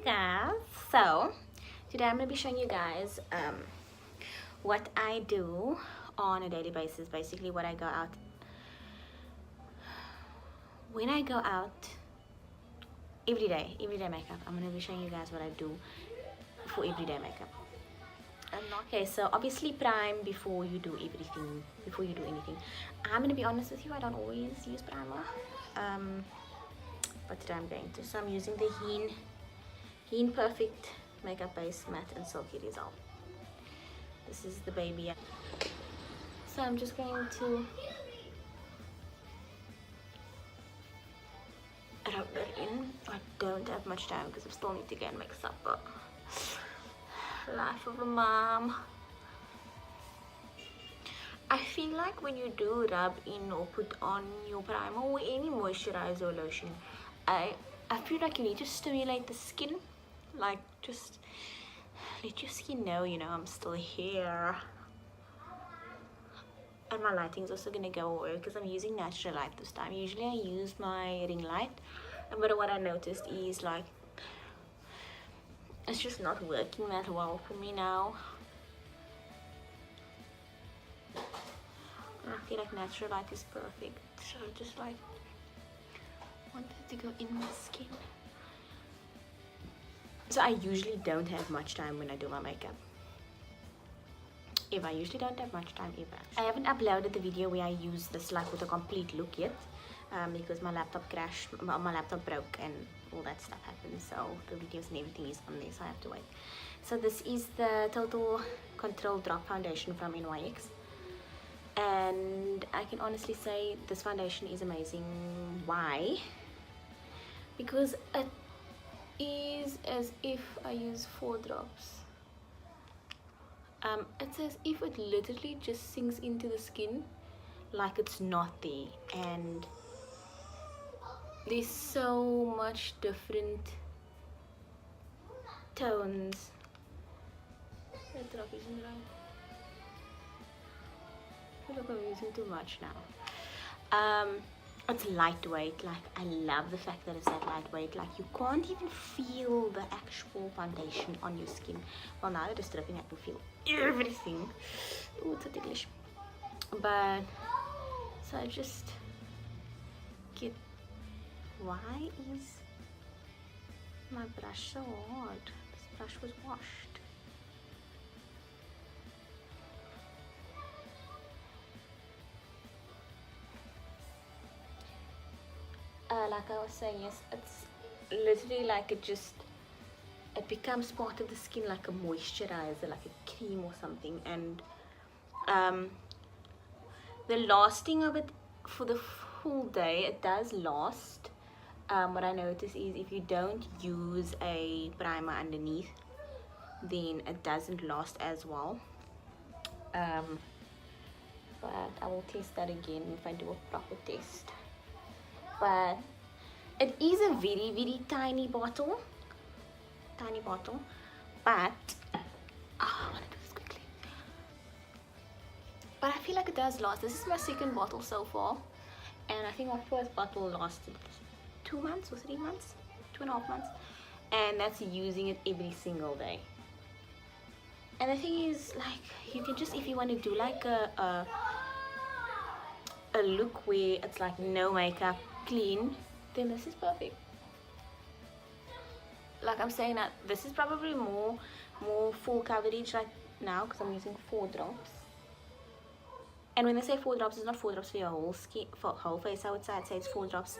guys, so today I'm going to be showing you guys what I do on a daily basis. Basically what I go out when I go out everyday makeup. I'm going to be showing you guys what I do for everyday makeup. Okay, so obviously prime before you do everything, before you do anything. I'm going to be honest with you, I don't always use primer, but today I'm going to. So I'm using the Hean Perfect Makeup Base Matte and Silky Resolve. This is the baby. So I'm just going to rub that in. I don't have much time because I still need to go and make supper. Life of a mom. I feel like when you do rub in or put on your primer or any moisturizer or lotion, I feel like you need to stimulate the skin. Like, just let your skin know, you know, I'm still here. And my lighting is also gonna go away because I'm using natural light this time. Usually I use my ring light, but what I noticed is like it's just not working that well for me now. And I feel like natural light is perfect, so I just like want it to go in my skin. So I usually don't have much time when I do my makeup. I usually don't have much time ever. I haven't uploaded the video where I use this like with a complete look yet, because my laptop crashed, my laptop broke and all that stuff happened, so the videos and everything is on there, so I have to wait. So this is the Total Control Drop Foundation from NYX, and I can honestly say this foundation is amazing. Why? Because it is as if I use 4 drops. It's as if it literally just sinks into the skin like it's not there, and there's so much different tones. That drop isn't right. I feel like I'm using too much now. It's lightweight. Like, I love the fact that it's that lightweight. Like, you can't even feel the actual foundation on your skin. Well, now that it's dripping, I can feel everything. Oh, it's so ticklish. But so I just get. Why is my brush so hard? This brush was washed. Like I was saying, yes, it's literally like it becomes part of the skin, like a moisturizer, like a cream or something. And the lasting of it for the full day, it does last. What I notice is if you don't use a primer underneath, then it doesn't last as well. But I will test that again if I do a proper test. But it is a very, very tiny bottle, but I want to do this quickly. But I feel like it does last. This is my second bottle so far, and I think my first bottle lasted 2 months or 3 months, 2.5 months, and that's using it every single day. And the thing is, like, you can just, if you want to do like a look where it's like no makeup, clean, then this is perfect. Like I'm saying, that this is probably more full coverage right now because I'm using 4 drops. And when they say 4 drops, it's not 4 drops for your whole skin, for whole face. I would say it's 4 drops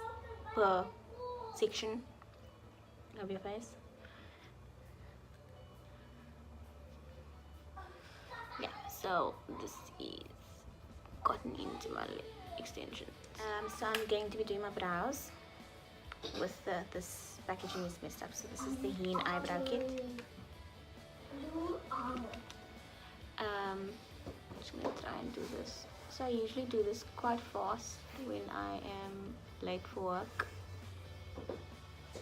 per section of your face. Yeah, so this is gotten into my extensions. So I'm going to be doing my brows with this packaging is messed up. So this is the Hean eyebrow kit. I'm just gonna try and do this. So I usually do this quite fast when I am late for work.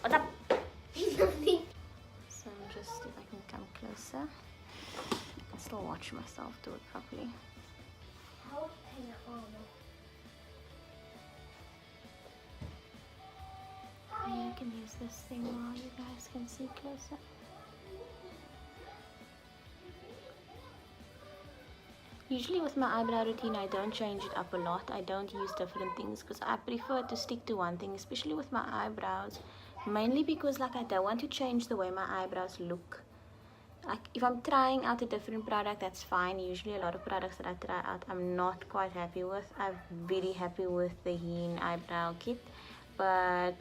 What's up? So I'm just, if I can come closer, I can still watch myself do it properly. I can use this thing while you guys can see closer. Usually with my eyebrow routine, I don't change it up a lot. I don't use different things because I prefer to stick to one thing, especially with my eyebrows. Mainly because like I don't want to change the way my eyebrows look. Like if I'm trying out a different product, that's fine. Usually a lot of products that I try out, I'm not quite happy with. I'm very happy with the Hean eyebrow kit. But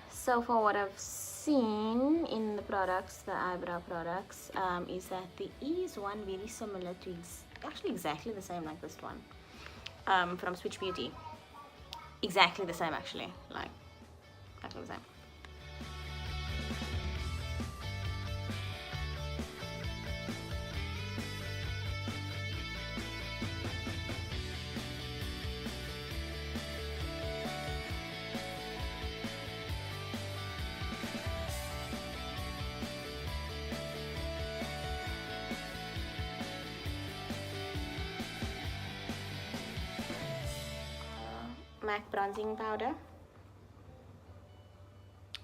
so far what I've seen in the products, the eyebrow products, is that there is one very similar to actually exactly the same like this one, from Switch Beauty. Exactly the same actually, like exactly the same. MAC bronzing powder.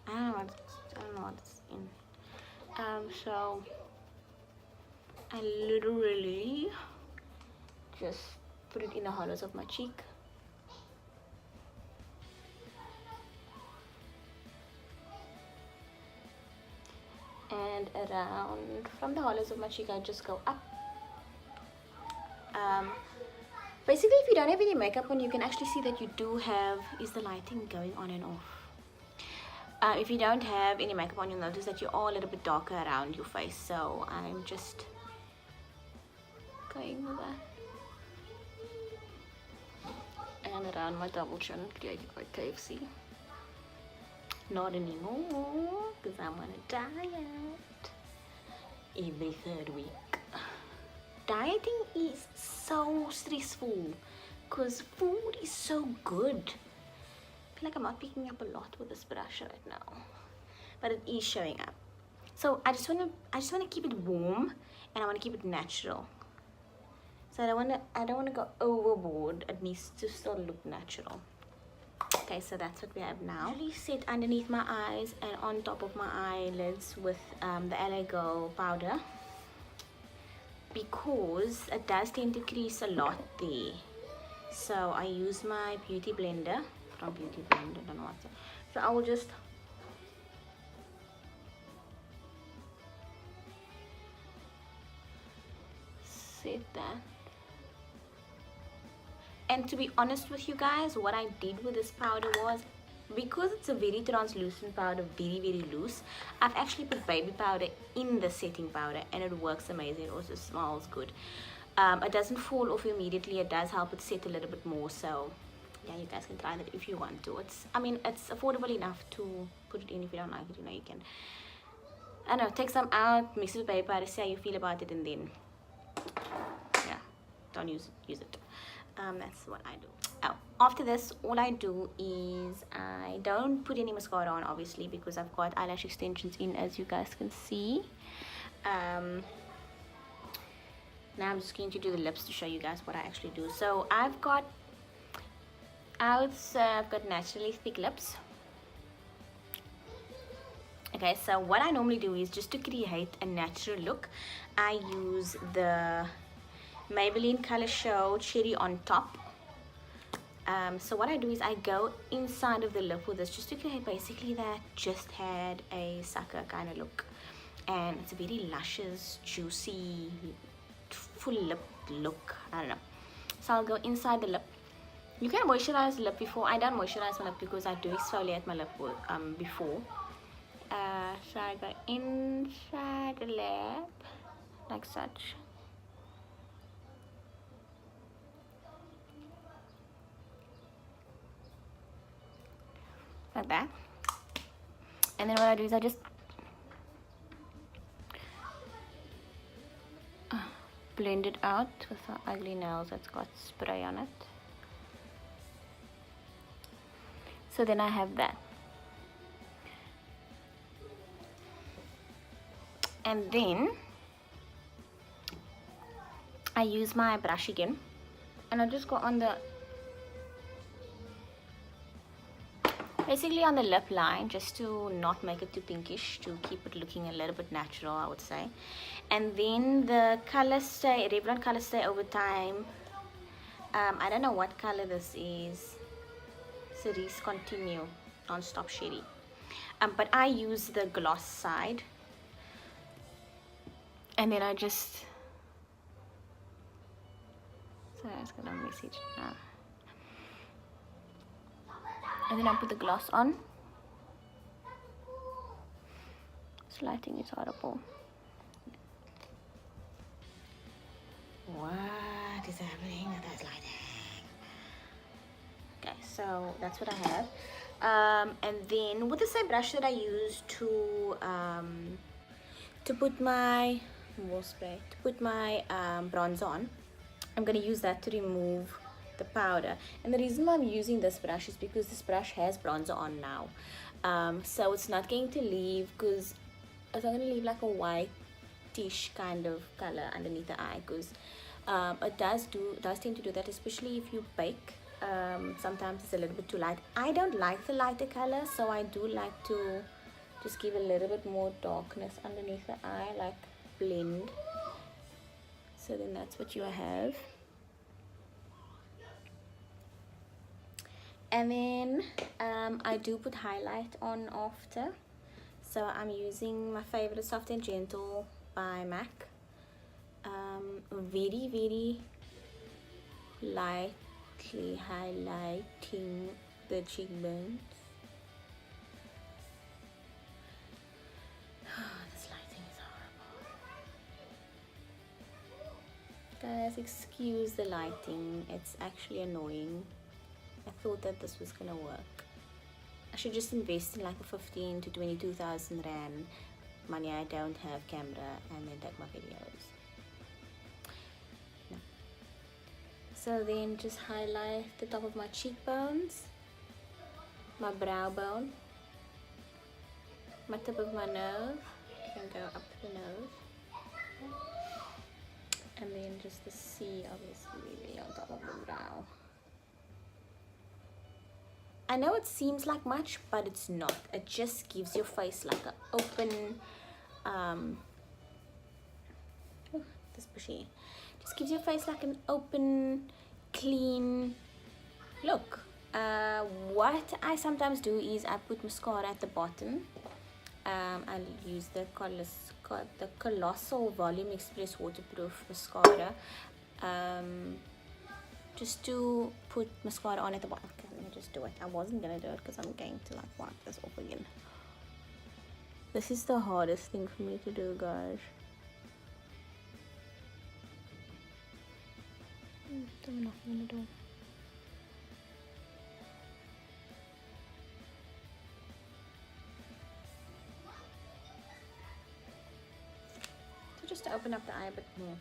I don't know what it's in. So I literally just put it in the hollows of my cheek. And around from the hollows of my cheek, I just go up. Basically, if you don't have any makeup on, you can actually see that you do have, is the lighting going on and off? If you don't have any makeup on, you'll notice that you're all a little bit darker around your face. So I'm just going with that. And around my double chin, created by KFC. Not anymore, because I'm on a diet every 3rd week. Dieting is so stressful because food is so good. I feel like I'm not picking up a lot with this brush right now, but it is showing up. So I just want to keep it warm, and I want to keep it natural. So I don't want to go overboard. It needs to still look natural. Okay, so that's what we have now. Usually sit underneath my eyes and on top of my eyelids with the LA Girl powder, because it does tend to crease a lot there. So I use my beauty blender from Beauty Blender, don't know what. So I will just set that. And to be honest with you guys, what I did with this powder was, because it's a very translucent powder, very loose, I've actually put baby powder in the setting powder, and it works amazing. It also smells good. It doesn't fall off immediately. It does help it set a little bit more. So yeah, you guys can try that if you want to. I mean, it's affordable enough to put it in. If you don't like it, you know, you can, I don't know, take some out, mix it with baby powder, see how you feel about it, and then yeah, don't use it. That's what I do. Oh, after this, all I do is I don't put any mascara on, obviously, because I've got eyelash extensions in, as you guys can see. Now I'm just going to do the lips to show you guys what I actually do. So I've got naturally thick lips. Okay, so what I normally do is, just to create a natural look, I use the Maybelline Color Show Cherry on Top. So what I do is I go inside of the lip with this, just to create basically that just had a sucker kind of look. And it's a very luscious, juicy, full lip look. I don't know. So I'll go inside the lip. You can moisturize the lip before. I don't moisturize my lip because I do exfoliate my lip before. So I go inside the lip like such. Like that. And then what I do is I just blend it out with my ugly nails that's got spray on it. So then I have that. And then I use my brush again, and I just go on the basically on the lip line, just to not make it too pinkish, to keep it looking a little bit natural, I would say. And then the color stay, Revlon color stay over time. I don't know what color this is. Cerise Continue Non-Stop Sherry. But I use the gloss side, and then I just, sorry, I just got a message. And then I put the gloss on. This lighting is horrible. What is happening with that lighting? Okay, so that's what I have. And then with the same brush that I used to put my bronzer on, I'm going to use that to remove the powder. And the reason why I'm using this brush is because this brush has bronzer on now, so it's not going to leave, because it's not going to leave like a whitish kind of color underneath the eye, because it does tend to do that, especially if you bake. Sometimes it's a little bit too light. I don't like the lighter color, so I do like to just give a little bit more darkness underneath the eye, like blend. So then that's what you have. And then I do put highlight on after. So I'm using my favorite Soft and Gentle by MAC. Very, very lightly highlighting the cheekbones. This lighting is horrible. Guys, excuse the lighting. It's actually annoying. I thought that this was gonna work. I should just invest in like a 15 to 22,000 rand money I don't have camera, and then take my videos. No. So then just highlight the top of my cheekbones, my brow bone, my tip of my nose. You can go up to the nose, and then just the C obviously really on top of the brow. I know it seems like much, but it's not. It just gives your face like an open, this bushy. Just gives your face like an open, clean look. What I sometimes do is I put mascara at the bottom. I use the Colossal Volume Express Waterproof Mascara. Just to put mascara on at the bottom. Okay, let me just do it. I wasn't gonna do it because I'm going to like wipe this off again. This is the hardest thing for me to do, guys. I'm not gonna do it. So just to open up the eye a bit more.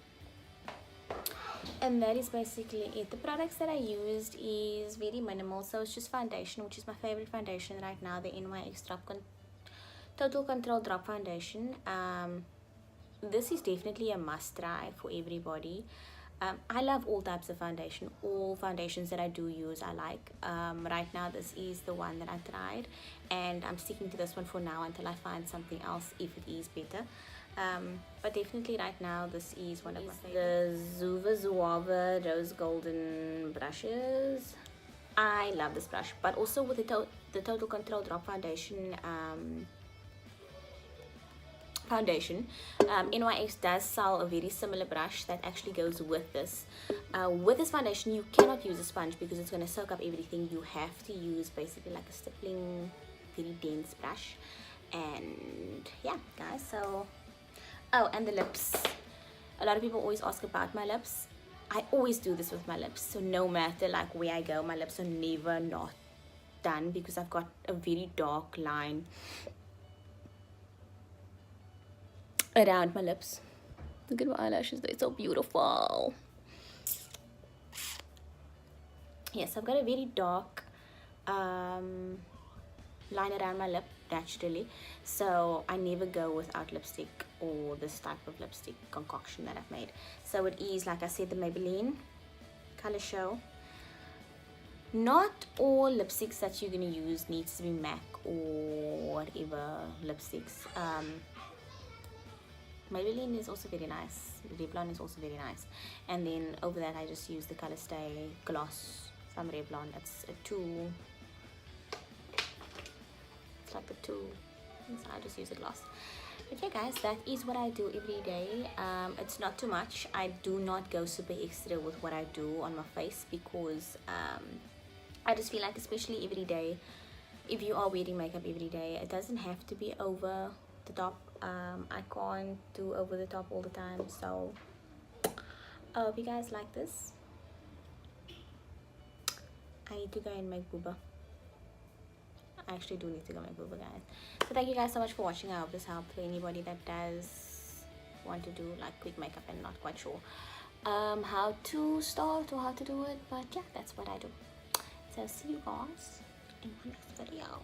And that is basically it. The products that I used is very minimal, so it's just foundation, which is my favorite foundation right now, the NYX Total Control Drop Foundation. This is definitely a must try for everybody. I love all types of foundation. All foundations that I do use I like. Right now this is the one that I tried, and I'm sticking to this one for now until I find something else if it is better. But definitely right now this is one of my favorites. The Zuva Zuava Rose Golden brushes. I love this brush, but also with the Total Control Drop Foundation, NYX does sell a very similar brush that actually goes with this. With this foundation you cannot use a sponge because it's going to soak up everything. You have to use basically like a stippling, very dense brush. And yeah guys, so oh, and the lips. A lot of people always ask about my lips. I always do this with my lips, so no matter like where I go, my lips are never not done, because I've got a very dark line around my lips. Look at my eyelashes, they're so beautiful. Yes, I've got a very dark line around my lip naturally, so I never go without lipstick or this type of lipstick concoction that I've made. So it is, like I said, the Maybelline Color Show Not all lipsticks that you're gonna use needs to be MAC or whatever lipsticks. Maybelline is also very nice. Revlon is also very nice. And then over that I just use the Color Stay gloss from Revlon. It's a 2. It's like a 2. So I just use a gloss. But yeah guys, that is what I do every day. It's not too much. I do not go super extra with what I do on my face because I just feel like, especially every day, if you are wearing makeup every day, it doesn't have to be over the top. I can't do over the top all the time, so I hope you guys like this. I need to go and make booba. I actually do need to go make booba, guys. So thank you guys so much for watching. I hope this helped for anybody that does want to do like quick makeup and not quite sure how to start or how to do it. But yeah, that's what I do. So see you guys in my next video.